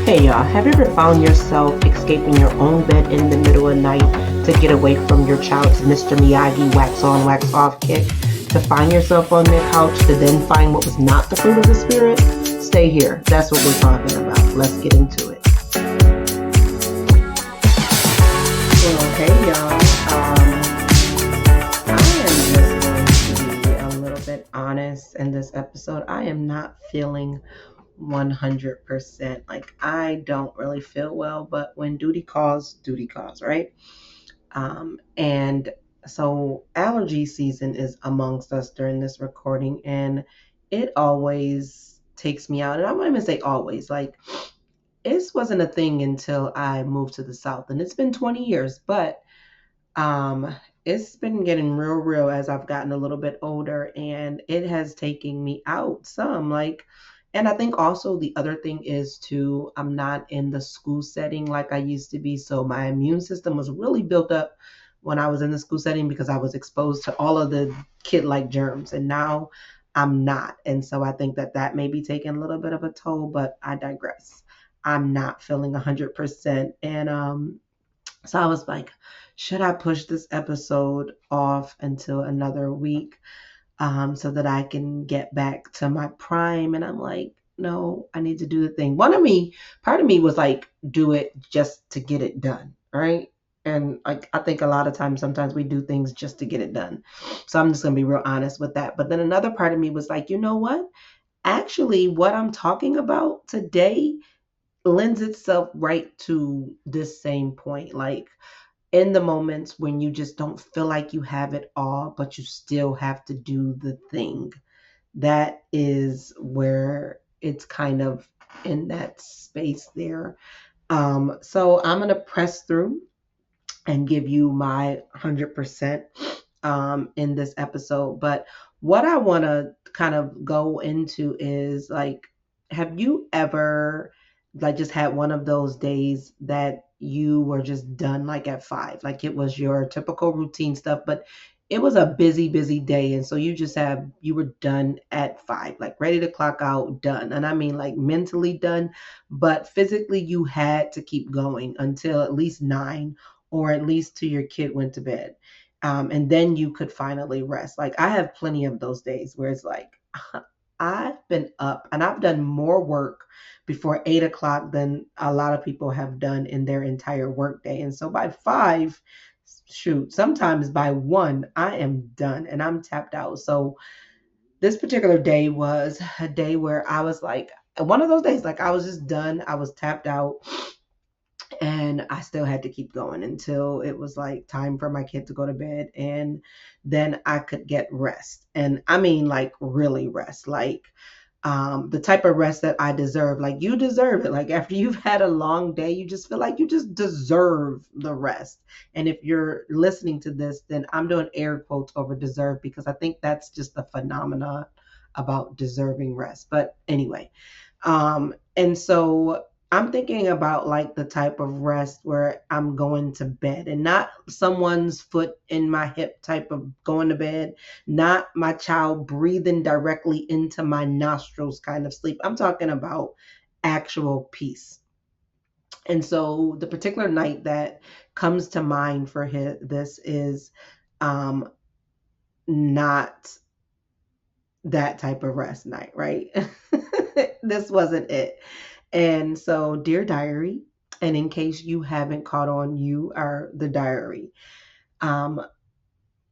Hey y'all, have you ever found yourself escaping your own bed in the middle of the night to get away from your child's Mr. Miyagi wax on, wax off kick? To find yourself on their couch to then find what was not the fruit of the spirit? Stay here. That's what we're talking about. Let's get into it. Well, hey y'all. I am just going to be a little bit honest in this episode. I am not feeling 100%. Like, I don't really feel well, but when duty calls, right? And so allergy season is amongst us during this recording, and it always takes me out. And I won't even say always, like, this wasn't a thing until I moved to the South, and it's been 20 years, but um, it's been getting real as I've gotten a little bit older, and it has taken me out some. Like, and I think also the other thing is too, I'm not in the school setting like I used to be. So my immune system was really built up when I was in the school setting because I was exposed to all of the kid-like germs, and now I'm not. And so I think that may be taking a little bit of a toll, but I digress. I'm not feeling 100%. And so I was like, should I push this episode off until another week so that I can get back to my prime? And I'm like, no, I need to do the thing. Part of me was like, do it just to get it done, right? And like, I think a lot of times, sometimes we do things just to get it done. So I'm just going to be real honest with that. But then another part of me was like, you know what? Actually, what I'm talking about today lends itself right to this same point. Like, in the moments when you just don't feel like you have it all, but you still have to do the thing. That is where it's kind of in that space there. So I'm going to press through and give you my 100% in this episode. But what I want to kind of go into is like, have you ever like just had one of those days that you were just done like at 5? Like, it was your typical routine stuff, but it was a busy day. And so you were done at 5, like ready to clock out, done. And I mean, like, mentally done, but physically you had to keep going until at least 9, or at least till your kid went to bed. And then you could finally rest. Like, I have plenty of those days where it's like, I've been up and I've done more work before 8 o'clock than a lot of people have done in their entire workday. And so by 5, shoot, sometimes by 1, I am done and I'm tapped out. So this particular day was a day where I was like, one of those days, like, I was just done. I was tapped out, and I still had to keep going until it was like time for my kid to go to bed, and then I could get rest. And I mean, like, really rest, like the type of rest that I deserve. Like, you deserve it. Like, after you've had a long day, you just feel like you just deserve the rest. And if you're listening to this, then I'm doing air quotes over deserve, because I think that's just the phenomena about deserving rest. But anyway, and so I'm thinking about like the type of rest where I'm going to bed, and not someone's foot in my hip type of going to bed, not my child breathing directly into my nostrils kind of sleep. I'm talking about actual peace. And so the particular night that comes to mind for this is um, not that type of rest night, right? This wasn't it. And so, dear diary, and in case you haven't caught on, you are the diary. Um,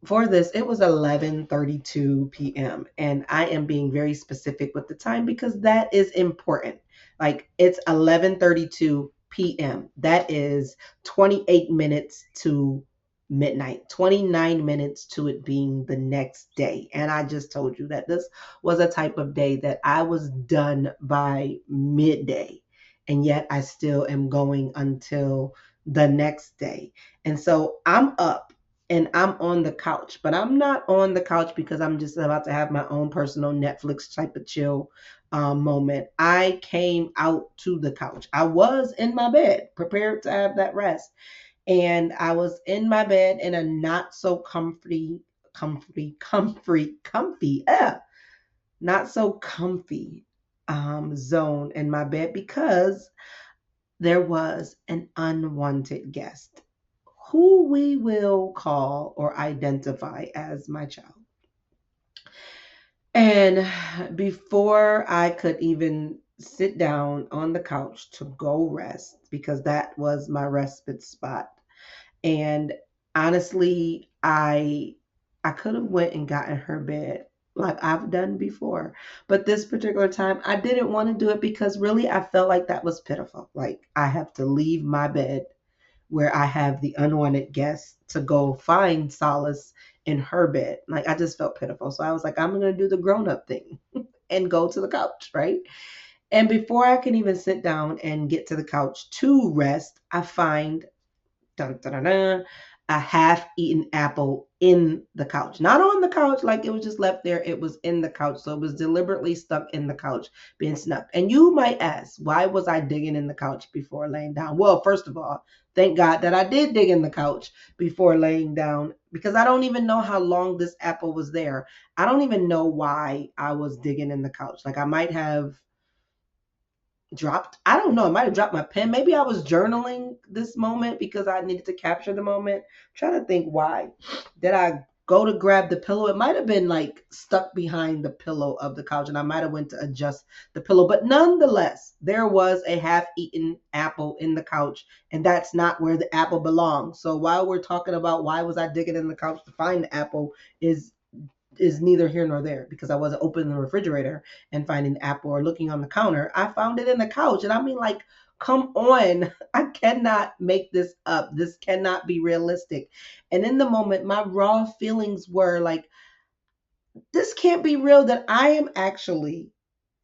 for this, it was 11:32 p.m. and I am being very specific with the time because that is important. Like, it's 11:32 p.m. That is 28 minutes to midnight, 29 minutes to it being the next day. And I just told you that this was a type of day that I was done by midday, and yet I still am going until the next day. And so I'm up and I'm on the couch, but I'm not on the couch because I'm just about to have my own personal Netflix type of chill moment. I came out to the couch. I was in my bed, prepared to have that rest. And I was in my bed in a not so comfy, not so comfy zone in my bed, because there was an unwanted guest who we will call or identify as my child. And before I could even sit down on the couch to go rest, because that was my respite spot, and honestly, I could have went and gotten her bed like I've done before, but this particular time I didn't want to do it because really I felt like that was pitiful. Like I have to leave my bed where I have the unwanted guest to go find solace in her bed. Like I just felt pitiful. So I was like, I'm going to do the grown up thing and go to the couch, right? And before I can even sit down and get to the couch to rest, I find dun, dun, dun, dun, a half-eaten apple in the couch. Not on the couch, like it was just left there. It was in the couch. So it was deliberately stuck in the couch, being snuffed. And you might ask, why was I digging in the couch before laying down? Well, first of all, thank God that I did dig in the couch before laying down, because I don't even know how long this apple was there. I don't even know why I was digging in the couch. Like I might have dropped, I don't know, I might have dropped my pen. Maybe I was journaling this moment because I needed to capture the moment. I'm trying to think why did I go to grab the pillow. It might have been like stuck behind the pillow of the couch, and I might have went to adjust the pillow, but nonetheless there was a half-eaten apple in the couch, and that's not where the apple belongs. So while we're talking about why was I digging in the couch to find the apple, is neither here nor there, because I wasn't opening the refrigerator and finding the apple or looking on the counter. I found it in the couch. And I mean, like, come on. I cannot make this up. This cannot be realistic. And in the moment, my raw feelings were like, this can't be real that I am actually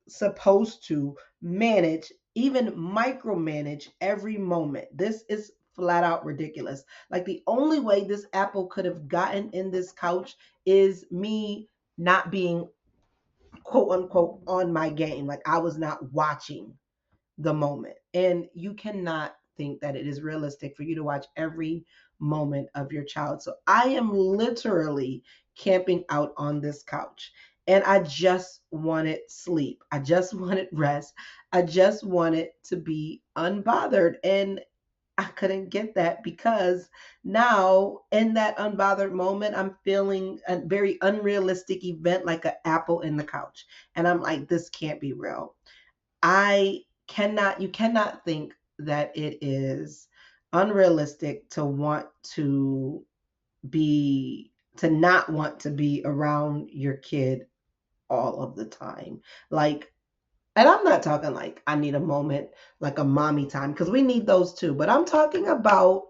supposed to manage, even micromanage every moment. This is flat out ridiculous. Like the only way this apple could have gotten in this couch is me not being quote unquote on my game. Like I was not watching the moment. And you cannot think that it is realistic for you to watch every moment of your child. So I am literally camping out on this couch, and I just wanted sleep. I just wanted rest. I just wanted to be unbothered. And I couldn't get that because now in that unbothered moment, I'm feeling a very unrealistic event like an apple in the couch. And I'm like, this can't be real. You cannot think that it is unrealistic to want to to not want to be around your kid all of the time. Like, and I'm not talking like I need a moment, like a mommy time, because we need those too. But I'm talking about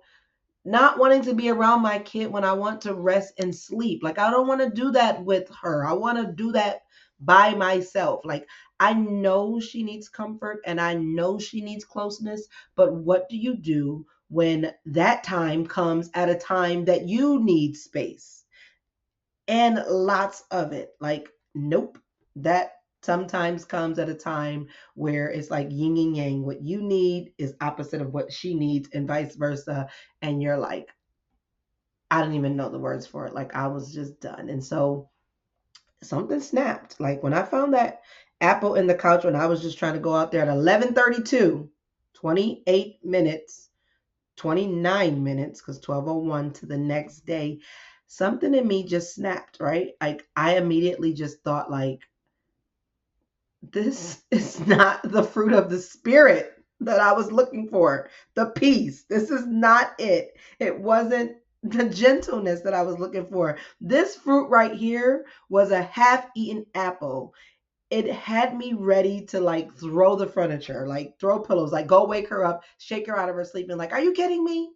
not wanting to be around my kid when I want to rest and sleep. Like, I don't want to do that with her. I want to do that by myself. Like, I know she needs comfort and I know she needs closeness, but what do you do when that time comes at a time that you need space and lots of it? Like, nope. That sometimes comes at a time where it's like yin and yang. What you need is opposite of what she needs, and vice versa. And you're like, I didn't even know the words for it. Like, I was just done. And so something snapped. Like, when I found that apple in the couch, when I was just trying to go out there at 11:32, 28 minutes, 29 minutes, because 12:01 to the next day, something in me just snapped, right? Like, I immediately just thought, like, this is not the fruit of the spirit that I was looking for. The peace. This is not it. It wasn't the gentleness that I was looking for. This fruit right here was a half-eaten apple. It had me ready to like throw the furniture, like throw pillows, like go wake her up, shake her out of her sleep, and like, are you kidding me?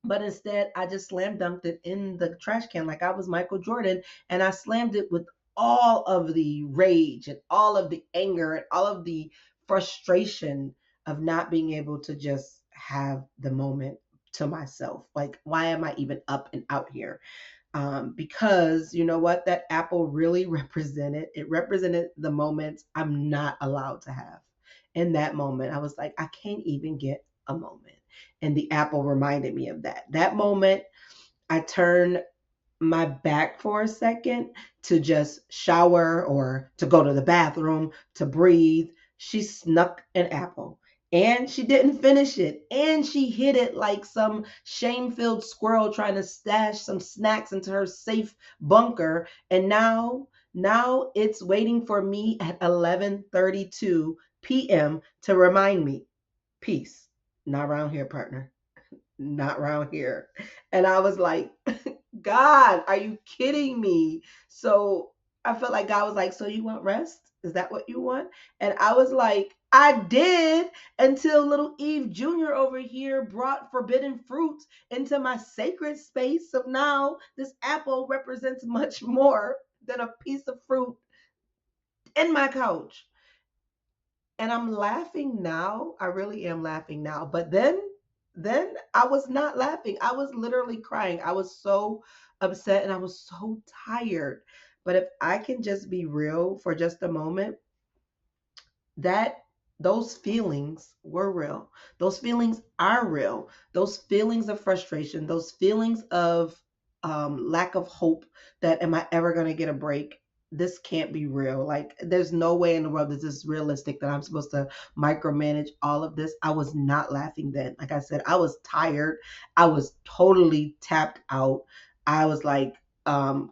But instead, I just slam dunked it in the trash can like I was Michael Jordan. And I slammed it with all of the rage and all of the anger and all of the frustration of not being able to just have the moment to myself. Like, why am I even up and out here? Because you know what? That apple really represented the moments I'm not allowed to have. In that moment, I was like, I can't even get a moment. And the apple reminded me of that. That moment, I turned my back for a second to just shower or to go to the bathroom, to breathe. She snuck an apple. and she didn't finish it, and she hid it like some shame-filled squirrel trying to stash some snacks into her safe bunker. And now it's waiting for me at 11:32 p.m. to remind me, peace, not around here, partner, not around here. And I was like, God, are you kidding me? So I felt like God was like, so you want rest? Is that what you want? And I was like, I did, until little Eve Jr. over here brought forbidden fruit into my sacred space. So now this apple represents much more than a piece of fruit in my couch. And I'm laughing now. I really am laughing now. But then I was not laughing. I was literally crying. I was so upset and I was so tired. But if I can just be real for just a moment, that those feelings were real. Those feelings are real. Those feelings of frustration, those feelings of lack of hope, that am I ever going to get a break? This can't be real. Like, there's no way in the world that this is realistic, that I'm supposed to micromanage all of this. I was not laughing then. Like I said, I was tired. I was totally tapped out. I was like,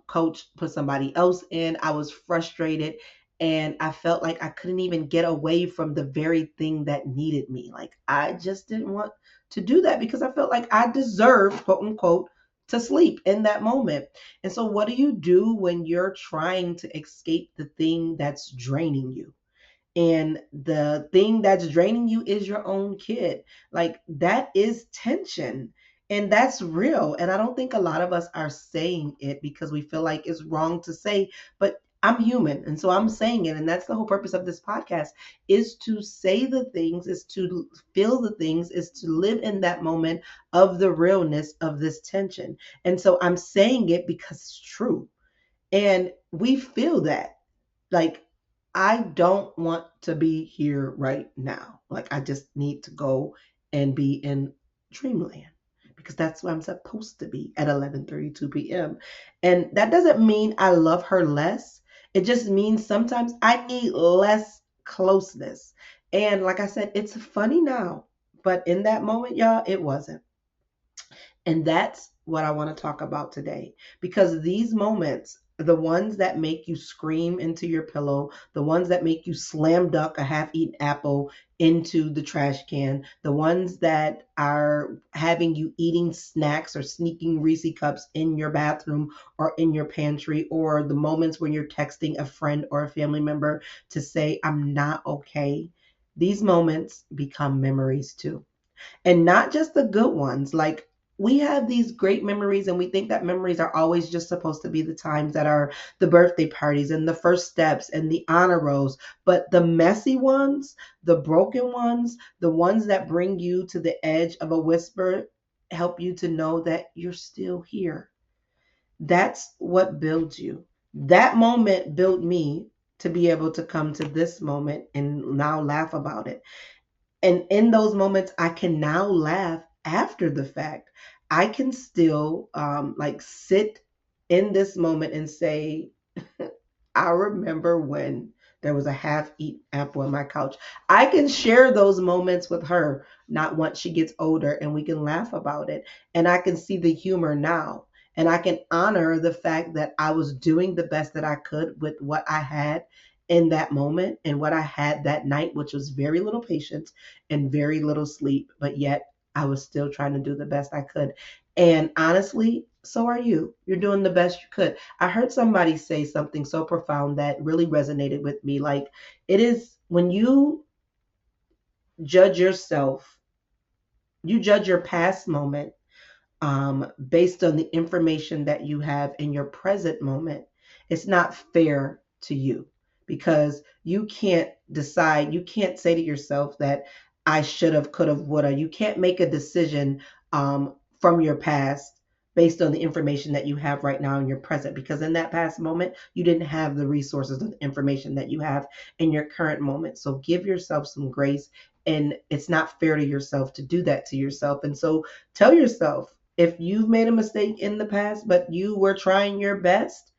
coach, put somebody else in. I was frustrated, and I felt like I couldn't even get away from the very thing that needed me. Like, I just didn't want to do that because I felt like I deserved, quote unquote, to sleep in that moment. And so, what do you do when you're trying to escape the thing that's draining you? And the thing that's draining you is your own kid. Like, that is tension, and that's real. And I don't think a lot of us are saying it because we feel like it's wrong to say, but I'm human, and so I'm saying it. And that's the whole purpose of this podcast, is to say the things, is to feel the things, is to live in that moment of the realness of this tension. And so I'm saying it because it's true, and we feel that. Like, I don't want to be here right now. Like, I just need to go and be in dreamland, because that's where I'm supposed to be at 11:32 p.m. And that doesn't mean I love her less. It just means sometimes I need less closeness. And like I said, it's funny now, but in that moment, y'all, it wasn't. And that's what I want to talk about today, because these moments, the ones that make you scream into your pillow, the ones that make you slam dunk a half eaten apple into the trash can, the ones that are having you eating snacks or sneaking Reese cups in your bathroom or in your pantry, or the moments when you're texting a friend or a family member to say, I'm not okay. These moments become memories too, and not just the good ones. Like, we have these great memories, and we think that memories are always just supposed to be the times that are the birthday parties and the first steps and the honor rolls. But the messy ones, the broken ones, the ones that bring you to the edge of a whisper, help you to know that you're still here. That's what builds you. That moment built me to be able to come to this moment and now laugh about it. And in those moments, I can now laugh after the fact. I can still like sit in this moment and say, I remember when there was a half eaten apple on my couch. I can share those moments with her, not once she gets older, and we can laugh about it. And I can see the humor now. And I can honor the fact that I was doing the best that I could with what I had in that moment and what I had that night, which was very little patience and very little sleep. But yet I was still trying to do the best I could. And honestly, so are you. You're doing the best you could. I heard somebody say something so profound that really resonated with me. Like, it is when you judge yourself, you judge your past moment based on the information that you have in your present moment. It's not fair to you, because you can't decide, you can't say to yourself that I should have, could have, would have. You can't make a decision from your past based on the information that you have right now in your present, because in that past moment, you didn't have the resources of the information that you have in your current moment. So give yourself some grace. And it's not fair to yourself to do that to yourself. And so tell yourself, if you've made a mistake in the past, but you were trying your best,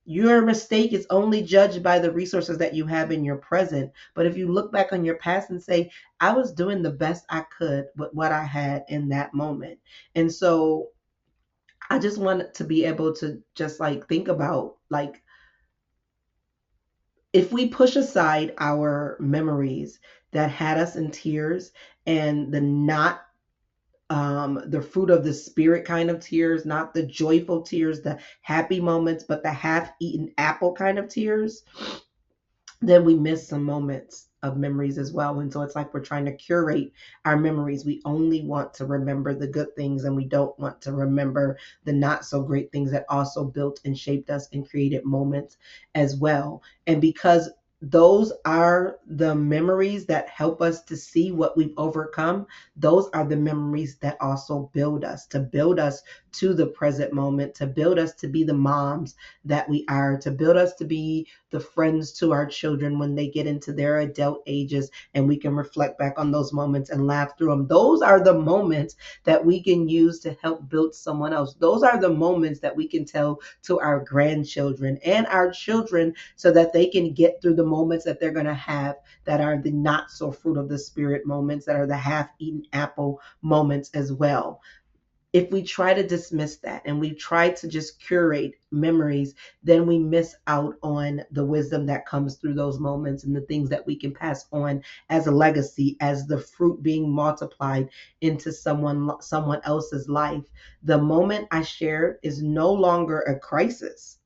Your mistake is only judged by the resources that you have in your present. But if you look back on your past and say, I was doing the best I could with what I had in that moment. And so I just wanted to be able to just like think about, like, if we push aside our memories that had us in tears, and the not the fruit of the spirit kind of tears, not the joyful tears, the happy moments, but the half eaten apple kind of tears, then we miss some moments of memories as well. And so it's like we're trying to curate our memories. We only want to remember the good things, and we don't want to remember the not so great things that also built and shaped us and created moments as well. And because those are the memories that help us to see what we've overcome, those are the memories that also build us, to build us to the present moment, to build us to be the moms that we are, to build us to be the friends to our children when they get into their adult ages, and we can reflect back on those moments and laugh through them. Those are the moments that we can use to help build someone else. Those are the moments that we can tell to our grandchildren and our children, so that they can get through the moments that they're going to have, that are the not so fruit of the spirit moments, that are the half eaten apple moments as well. If we try to dismiss that and we try to just curate memories, then we miss out on the wisdom that comes through those moments, and the things that we can pass on as a legacy, as the fruit being multiplied into someone else's life. The moment I shared is no longer a crisis.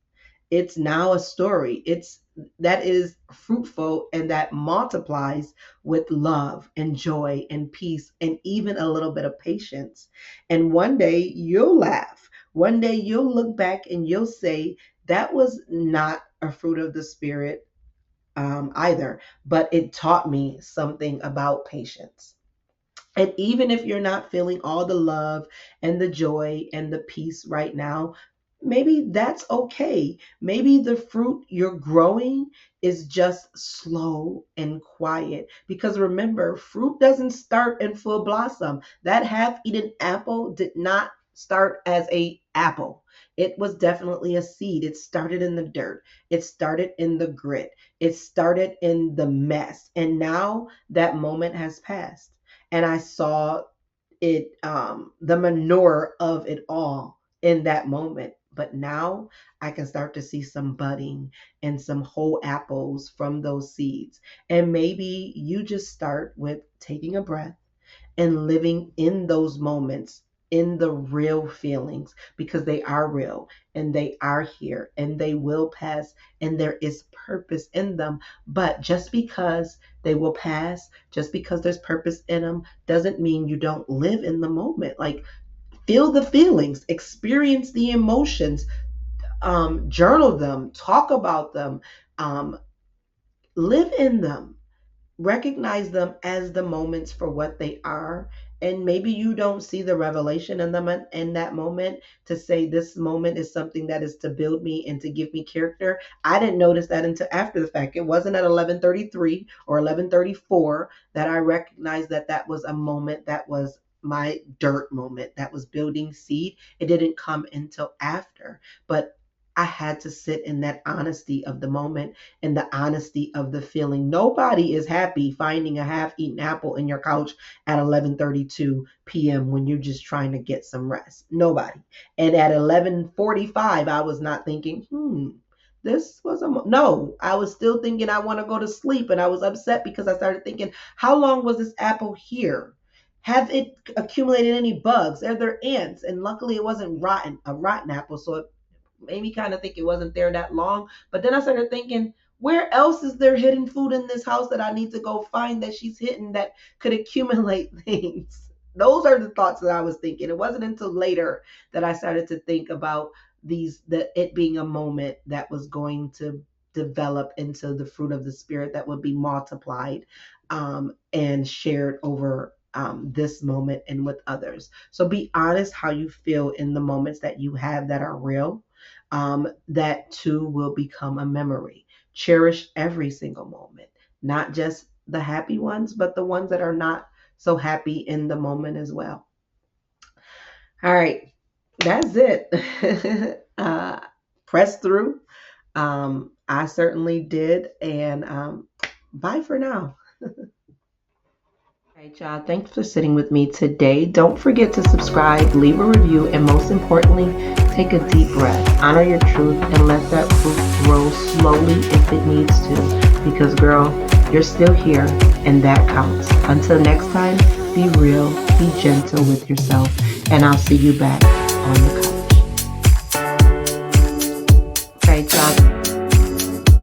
It's now a story. It's that is fruitful and that multiplies with love and joy and peace and even a little bit of patience. And one day you'll laugh. One day you'll look back and you'll say, that was not a fruit of the spirit, either, but it taught me something about patience. And even if you're not feeling all the love and the joy and the peace right now, maybe that's okay. Maybe the fruit you're growing is just slow and quiet. Because remember, fruit doesn't start in full blossom. That half-eaten apple did not start as a apple. It was definitely a seed. It started in the dirt. It started in the grit. It started in the mess. And now that moment has passed, and I saw it, the manure of it all in that moment. But now I can start to see some budding and some whole apples from those seeds. And maybe you just start with taking a breath and living in those moments, in the real feelings, because they are real and they are here and they will pass, and there is purpose in them. But just because they will pass, just because there's purpose in them, doesn't mean you don't live in the moment. Like, feel the feelings, experience the emotions, journal them, talk about them, um, live in them, recognize them as the moments for what they are. And maybe you don't see the revelation in them in that moment, to say this moment is something that is to build me and to give me character. I didn't notice that until after the fact. It wasn't at 11:33 or 11:34 that I recognized that that was a moment that was my dirt moment, that was building seed. It didn't come until after. But I had to sit in that honesty of the moment and the honesty of the feeling. Nobody is happy finding a half-eaten apple in your couch at 11:32 p.m. when you're just trying to get some rest. Nobody. And at 11:45, I was not thinking, this was no. I was still thinking I want to go to sleep, and I was upset because I started thinking, how long was this apple here? Have it accumulated any bugs? Are there ants? And luckily, it wasn't a rotten apple, so it made me kind of think it wasn't there that long. But then I started thinking, where else is there hidden food in this house that I need to go find that she's hidden that could accumulate things? Those are the thoughts that I was thinking. It wasn't until later that I started to think about that it being a moment that was going to develop into the fruit of the spirit that would be multiplied, and shared over, this moment and with others. So be honest how you feel in the moments that you have that are real. That too will become a memory. Cherish every single moment, not just the happy ones, but the ones that are not so happy in the moment as well. All right, that's it. Press through. I certainly did. And bye for now. All right, y'all. Thanks for sitting with me today. Don't forget to subscribe, leave a review, and most importantly, take a deep breath. Honor your truth and let that fruit grow slowly if it needs to. Because, girl, you're still here, and that counts. Until next time, be real, be gentle with yourself, and I'll see you back on the couch. All right, y'all.